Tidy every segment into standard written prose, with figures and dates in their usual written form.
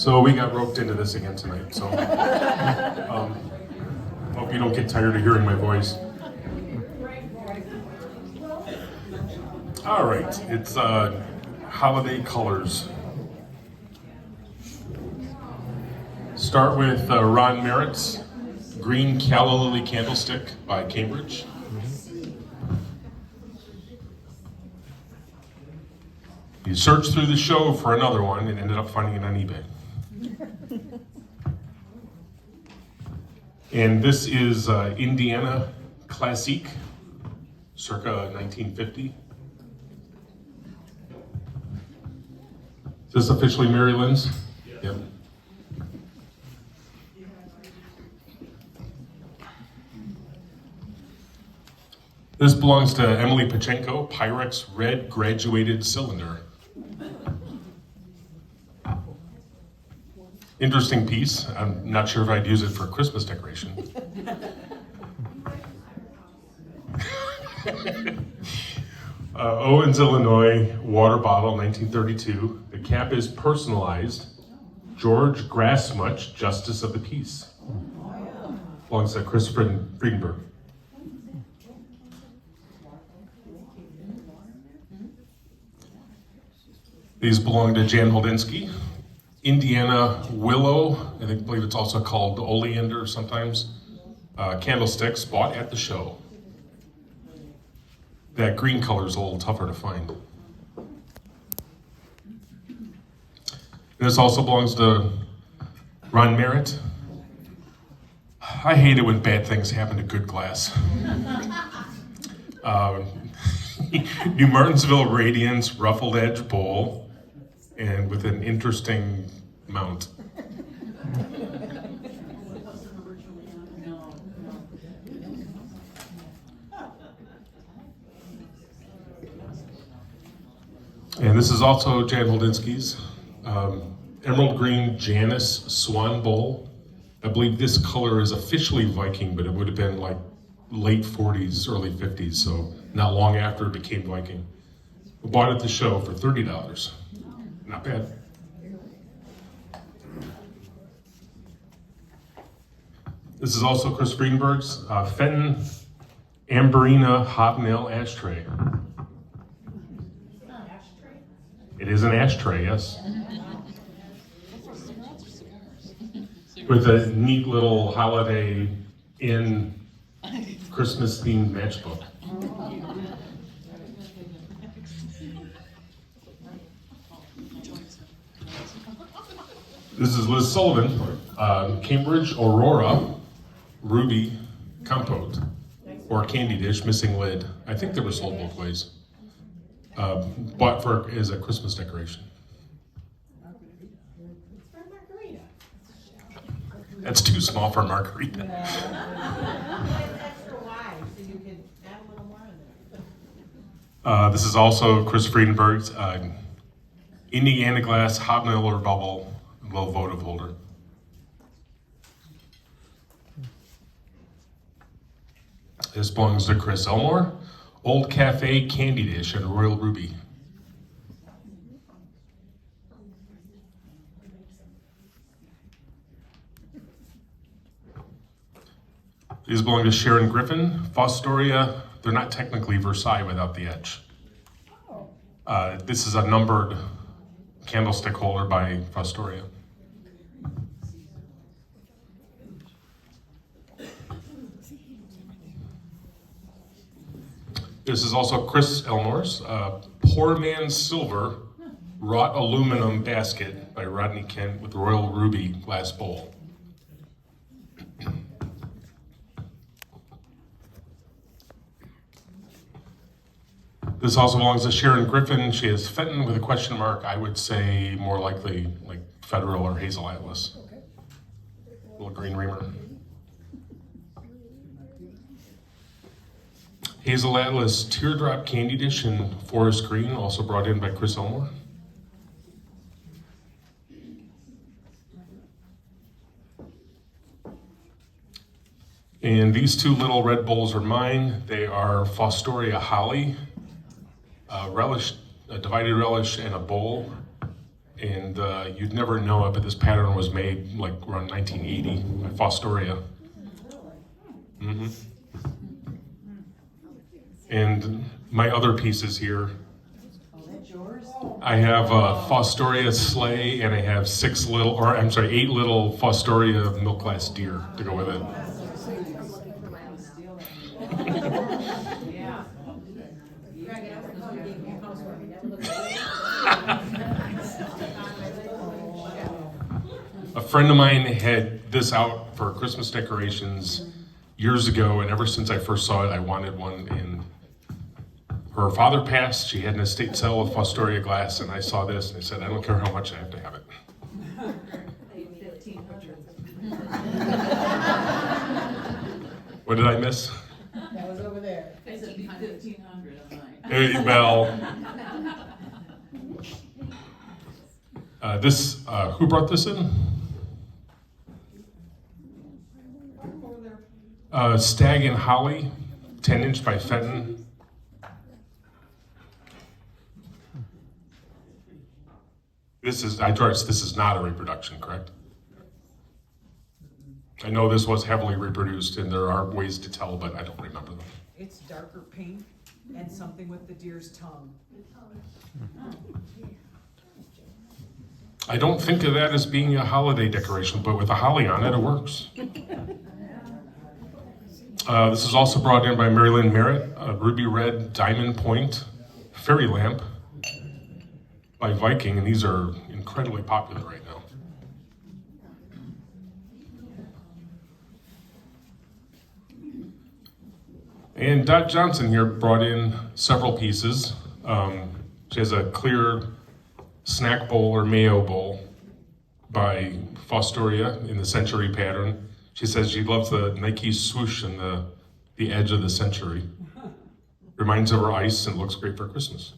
So we got roped into this again tonight, so hope you don't get tired of hearing my voice. All right, it's holiday colors. Start with Ron Merritt's Green Calla Lily Candlestick by Cambridge. You searched through the show for another one and ended up finding it on eBay. And this is Indiana Classique, circa 1950. Is this officially Mary Lynn's? Yep. This belongs to Emily Pachenko, Pyrex Red Graduated Cylinder. Interesting piece. I'm not sure if I'd use it for Christmas decoration. Owens, Illinois, water bottle, 1932. The cap is personalized. George Grassmuch, Justice of the Peace. Belongs to Chris Friedenberg. These belong to Jan Holdinsky. Indiana Willow, I believe it's also called oleander sometimes. Candlesticks bought at the show. That green color is a little tougher to find. This also belongs to Ron Merritt. I hate it when bad things happen to good glass. New Martinsville Radiance Ruffled Edge Bowl, and with an interesting mount. And this is also Jan Holdinsky's Emerald Green Janus Swan Bowl. I believe this color is officially Viking, but it would have been like late 40s, early 50s, so not long after it became Viking. We bought it at the show for $30. Not bad. This is also Chris Friedenberg's Fenton Amberina Hobnail Ashtray. It is an ashtray, yes. With a neat little Holiday Inn Christmas themed matchbook. This is Liz Sullivan, Cambridge Aurora Ruby Compote, or candy dish, missing lid. I think they were sold both ways. Bought for as a Christmas decoration. That's too small for margarita. This is also Chris Friedenberg's Indiana Glass Hobnail or Bubble Low Votive Holder. This belongs to Chris Elmore. Old Cafe Candy Dish and Royal Ruby. These belong to Sharon Griffin. Fostoria, they're not technically Versailles without the edge. This is a numbered candlestick holder by Fostoria. This is also Chris Elmore's Poor Man's Silver Wrought Aluminum Basket by Rodney Kent with Royal Ruby glass bowl. This also belongs to Sharon Griffin. She has Fenton with a question mark. I would say more likely like Federal or Hazel Atlas. Little green reamer. Hazel Atlas Teardrop Candy Dish in Forest Green, also brought in by Chris Elmore. And these two little red bowls are mine. They are Fostoria Holly, relish, a divided relish and a bowl. and you'd never know it, but this pattern was made like around 1980 by Fostoria. Mm-hmm. And my other pieces here, I have a Fostoria sleigh, and I have 8 little Fostoria milk glass deer to go with it. A friend of mine had this out for Christmas decorations years ago, and ever since I first saw it, I wanted one. And her father passed. She had an estate sale with Fostoria glass, and I saw this, and I said, I don't care how much, I have to have it. What did I miss? That was over there. I said 1,500 on mine. Well, who brought this in? Stag and Holly, 10-inch by Fenton. This is not a reproduction, correct? I know this was heavily reproduced, and there are ways to tell, but I don't remember them. It's darker pink and something with the deer's tongue. I don't think of that as being a holiday decoration, but with a holly on it, it works. This is also brought in by Mary Lynn Merritt, a ruby red diamond point fairy lamp by Viking, and these are incredibly popular right now. And Dot Johnson here brought in several pieces. She has a clear snack bowl or mayo bowl by Fostoria in the century pattern. She says she loves the Nike swoosh and the edge of the century. Reminds her of ice and looks great for Christmas.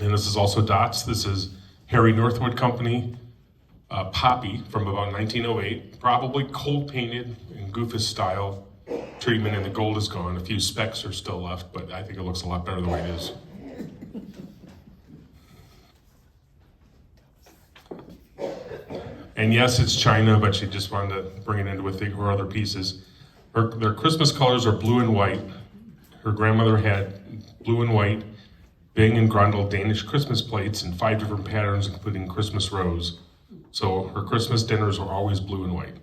And this is also Dot's. This is Harry Northwood Company Poppy from about 1908. Probably cold painted in Goofus style treatment, and the gold is gone. A few specks are still left, but I think it looks a lot better the way it is. And yes, it's China, but she just wanted to bring it in with her other pieces. Their Christmas colors are blue and white. Her grandmother had blue and white Bing and Grundle Danish Christmas plates in 5 different patterns, including Christmas rose. So her Christmas dinners were always blue and white.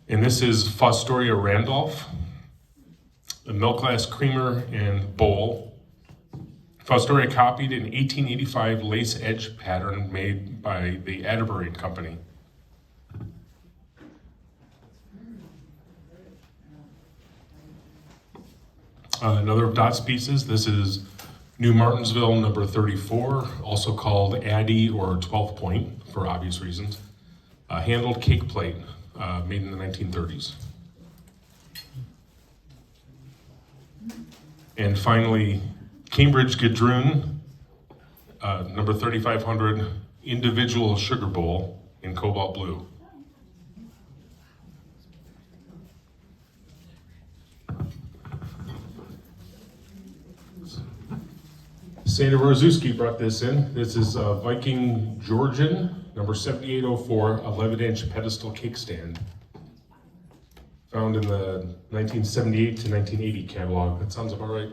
And this is Fostoria Randolph, a milk glass creamer and bowl. Fostoria copied an 1885 lace edge pattern made by the Atterbury Company. Another of Dot's pieces, this is New Martinsville number 34, also called Addy or 12 point for obvious reasons. A handled cake plate made in the 1930s. And finally, Cambridge Gadroon, number 3500, individual sugar bowl in cobalt blue. Santa Rozuski brought this in. This is Viking Georgian, number 7804, 11-inch pedestal cake stand. Found in the 1978 to 1980 catalog. That sounds about right.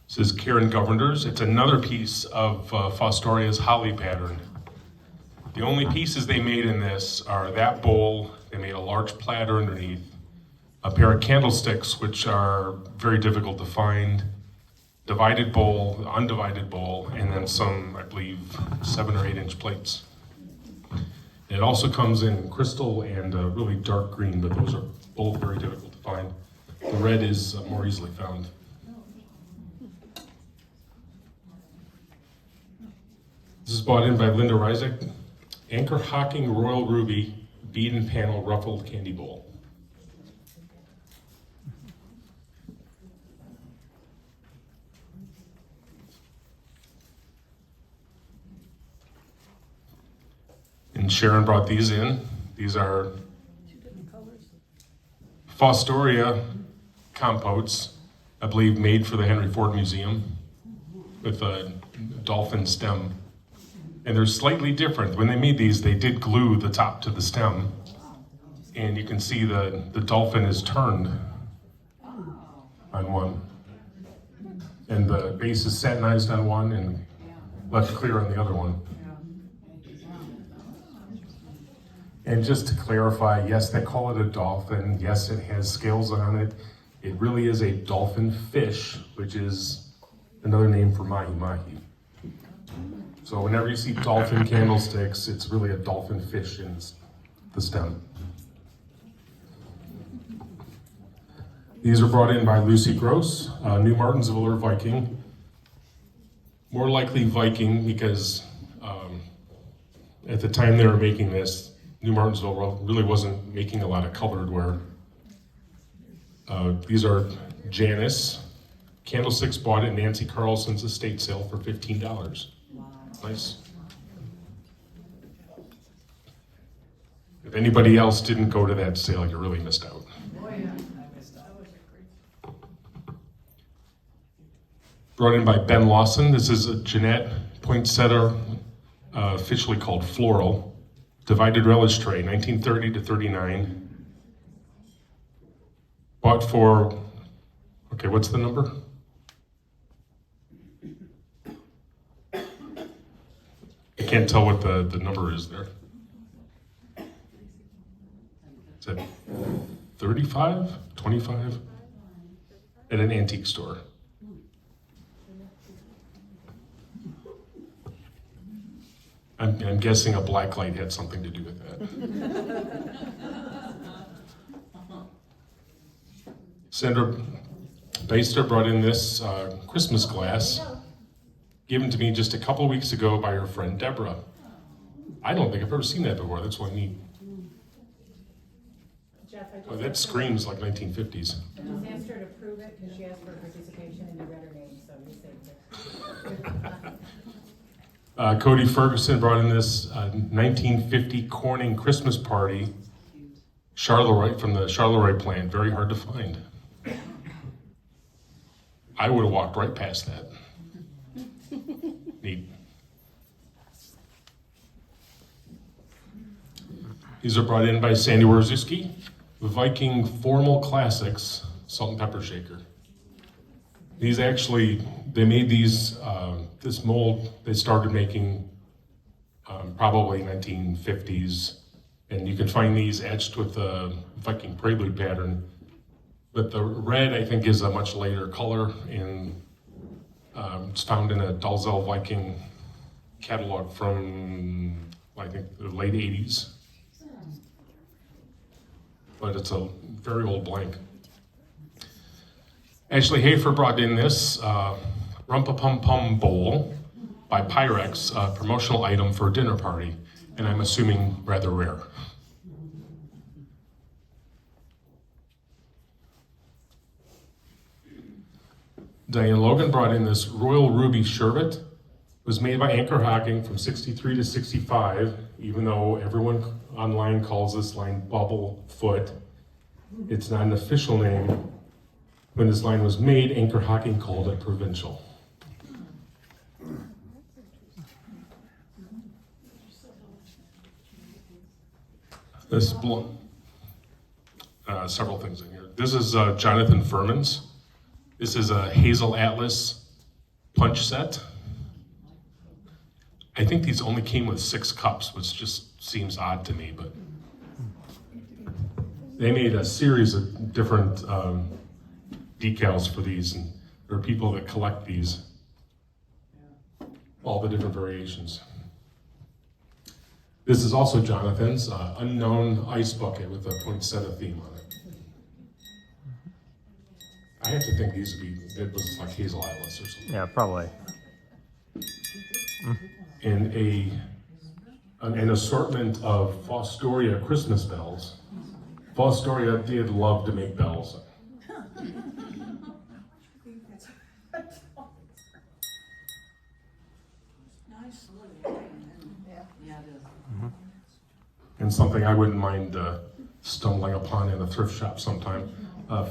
This is Karen Governors. It's another piece of Fostoria's holly pattern. The only pieces they made in this are that bowl. They made a large platter underneath, a pair of candlesticks, which are very difficult to find, divided bowl, undivided bowl, and then some, I believe, 7 or 8 inch plates. It also comes in crystal and really dark green, but those are both very difficult to find. The red is more easily found. This is bought in by Linda Ryzik. Anchor Hocking Royal Ruby bead and panel ruffled candy bowl. And Sharon brought these in. These are Fostoria compotes, I believe made for the Henry Ford Museum with a dolphin stem. And they're slightly different. When they made these, they did glue the top to the stem. And you can see the dolphin is turned on one. And the base is satinized on one and left clear on the other one. And just to clarify, yes, they call it a dolphin. Yes, it has scales on it. It really is a dolphin fish, which is another name for mahi-mahi. So whenever you see dolphin candlesticks, it's really a dolphin fish in the stem. These are brought in by Lucy Gross, New Martinsville or Viking. More likely Viking because at the time they were making this, New Martinsville really wasn't making a lot of colored ware. These are Janus candlesticks bought at Nancy Carlson's estate sale for $15. Wow. Nice. If anybody else didn't go to that sale, you really missed out. Oh, yeah, I missed out. Brought in by Ben Lawson. This is a Jeanette poinsettia, officially called floral. Divided relish tray, 1930 to 39. Bought for, okay, what's the number? I can't tell what the number is there. Is that 35, 25? At an antique store. I'm guessing a black light had something to do with that. Sandra Baster brought in this Christmas glass, given to me just a couple weeks ago by her friend Deborah. I don't think I've ever seen that before. That's what I need. Jeff, I just Oh, that asked her- screams like 1950s. I just asked her to prove it because she asked for participation and you read her name, so you saved it. Cody Ferguson brought in this 1950 Corning Christmas party, Charleroi, from the Charleroi plant. Very hard to find. I would have walked right past that. Neat. These are brought in by Sandy Wierzewski, Viking Formal Classics Salt and Pepper Shaker. These actually, they made these, this mold, they started making probably 1950s, and you can find these etched with the Viking prelude pattern. But the red, I think, is a much later color, and it's found in a Dalzell Viking catalog from, I think, the late 80s. But it's a very old blank. Ashley Hafer brought in this Rumpa-Pum-Pum bowl by Pyrex, a promotional item for a dinner party, and I'm assuming rather rare. Diane Logan brought in this Royal Ruby Sherbet. It was made by Anchor Hocking from 63 to 65, even though everyone online calls this line Bubble Foot. It's not an official name. When this line was made, Anchor Hocking called it Provincial. This several things in here. This is Jonathan Furman's. This is a Hazel Atlas punch set. I think these only came with 6 cups, which just seems odd to me, but they made a series of different decals for these, and there are people that collect these, all the different variations. This is also Jonathan's unknown ice bucket with a poinsettia theme on it. I have to think these would be, it was like Hazel Atlas or something. Yeah, probably. And an assortment of Fostoria Christmas bells. Fostoria did love to make bells. Nice. Yeah, it is. and something I wouldn't mind stumbling upon in a thrift shop sometime.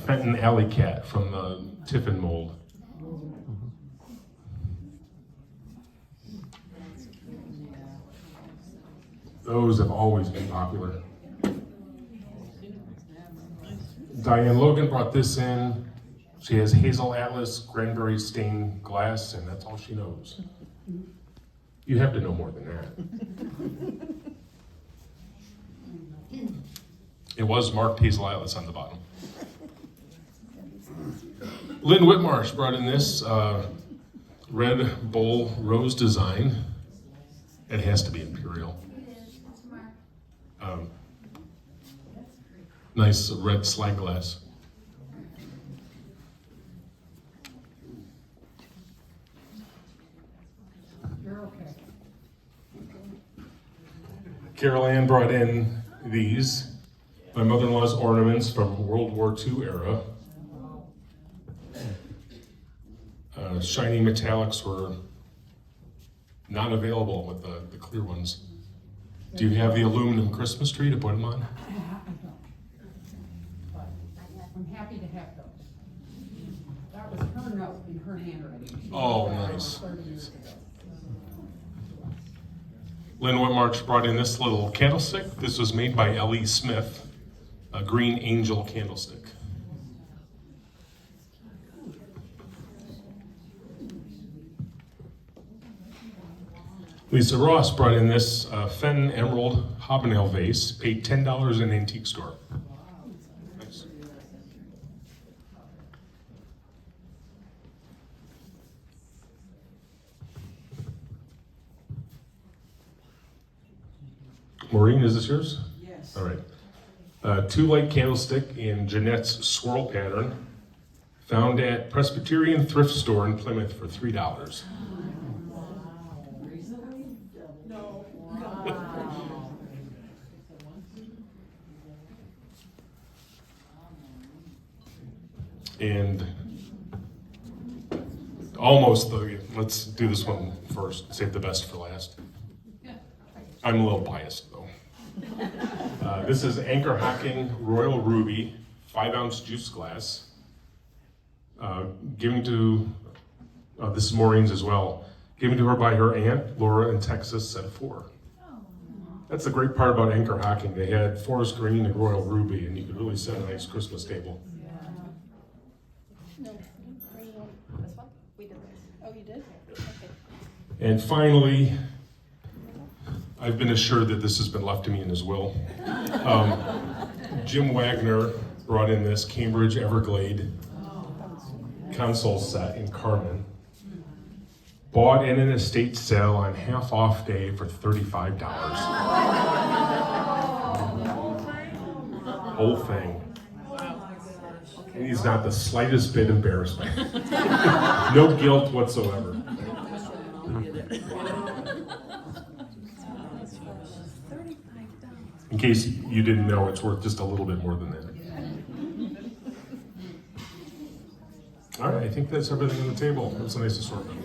Fenton Alley Cat from the Tiffin mold. Those have always been popular. Diane Logan brought this in. She has hazel atlas, cranberry stained glass, and that's all she knows. You have to know more than that. It was marked hazel atlas on the bottom. Lynn Whitmarsh brought in this red bowl rose design. It has to be imperial. Nice red slide glass. You're okay. Carol Ann brought in these. My mother-in-law's ornaments from World War II era. Shiny metallics were not available with the clear ones. Do you have the aluminum Christmas tree to put them on? I don't. But I'm happy to have those. That was her note in her handwriting. She Oh, wrote that nice. 30 years ago. Lynn Whitmarsh brought in this little candlestick. This was made by L.E. Smith, a green angel candlestick. Lisa Ross brought in this Fenton Emerald Hobnail vase, paid $10 in an antique store. Nice. Maureen, is this yours? Yes. All right. Two light candlestick in Jeanette's swirl pattern, found at Presbyterian Thrift Store in Plymouth for $3. And almost, let's do this one first, save the best for last. I'm a little biased though. This is Anchor Hocking Royal Ruby, 5-ounce juice glass. Given to, this is Maureen's as well, given to her by her aunt, Laura in Texas at 4. That's the great part about Anchor Hocking. They had forest green and royal ruby, and you could really set a nice Christmas table. No, where you want this one? We did this. Oh, you did? Okay. And finally, I've been assured that this has been left to me in his will. Jim Wagner brought in this Cambridge Everglade console set in Carmen. Bought in an estate sale on half off day for $35. Whole thing. And he's not the slightest bit embarrassed by it. No guilt whatsoever. In case you didn't know, it's worth just a little bit more than that. All right, I think that's everything on the table. That's a nice assortment.